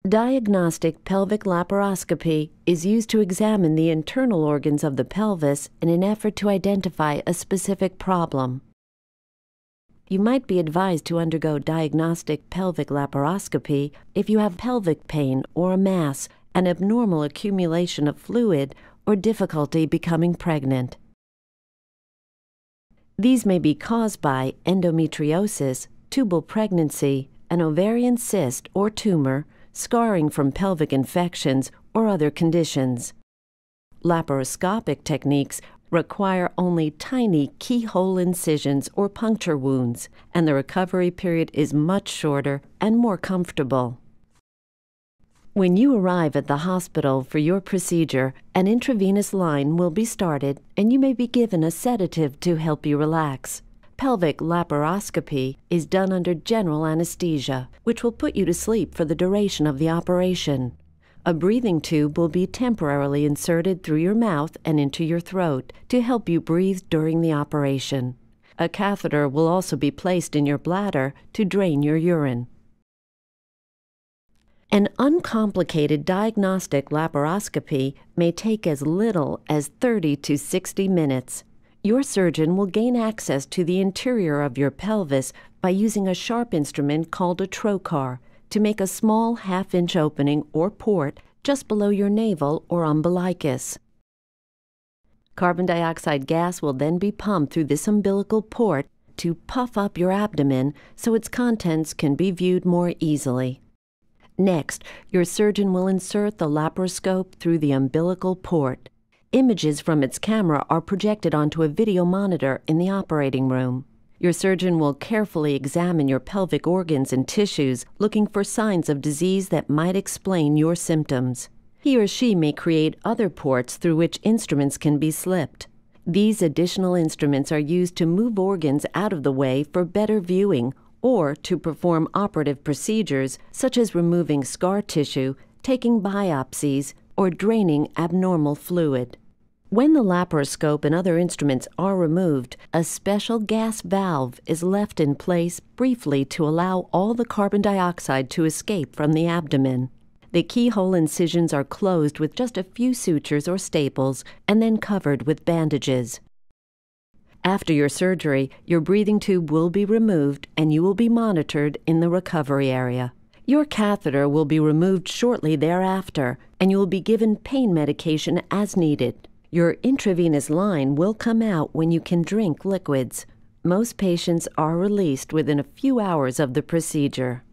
Diagnostic pelvic laparoscopy is used to examine the internal organs of the pelvis in an effort to identify a specific problem. You might be advised to undergo diagnostic pelvic laparoscopy if you have pelvic pain or a mass, an abnormal accumulation of fluid, or difficulty becoming pregnant. These may be caused by endometriosis, tubal pregnancy, an ovarian cyst or tumor, scarring from pelvic infections, or other conditions. Laparoscopic techniques require only tiny keyhole incisions or puncture wounds, and the recovery period is much shorter and more comfortable. When you arrive at the hospital for your procedure, an intravenous line will be started and you may be given a sedative to help you relax. Pelvic laparoscopy is done under general anesthesia, which will put you to sleep for the duration of the operation. A breathing tube will be temporarily inserted through your mouth and into your throat to help you breathe during the operation. A catheter will also be placed in your bladder to drain your urine. An uncomplicated diagnostic laparoscopy may take as little as 30 to 60 minutes. Your surgeon will gain access to the interior of your pelvis by using a sharp instrument called a trocar to make a small half-inch opening or port just below your navel or umbilicus. Carbon dioxide gas will then be pumped through this umbilical port to puff up your abdomen so its contents can be viewed more easily. Next, your surgeon will insert the laparoscope through the umbilical port. Images from its camera are projected onto a video monitor in the operating room. Your surgeon will carefully examine your pelvic organs and tissues, looking for signs of disease that might explain your symptoms. He or she may create other ports through which instruments can be slipped. These additional instruments are used to move organs out of the way for better viewing or to perform operative procedures such as removing scar tissue, taking biopsies, or draining abnormal fluid. When the laparoscope and other instruments are removed, a special gas valve is left in place briefly to allow all the carbon dioxide to escape from the abdomen. The keyhole incisions are closed with just a few sutures or staples and then covered with bandages. After your surgery, your breathing tube will be removed and you will be monitored in the recovery area. Your catheter will be removed shortly thereafter, and you will be given pain medication as needed. Your intravenous line will come out when you can drink liquids. Most patients are released within a few hours of the procedure.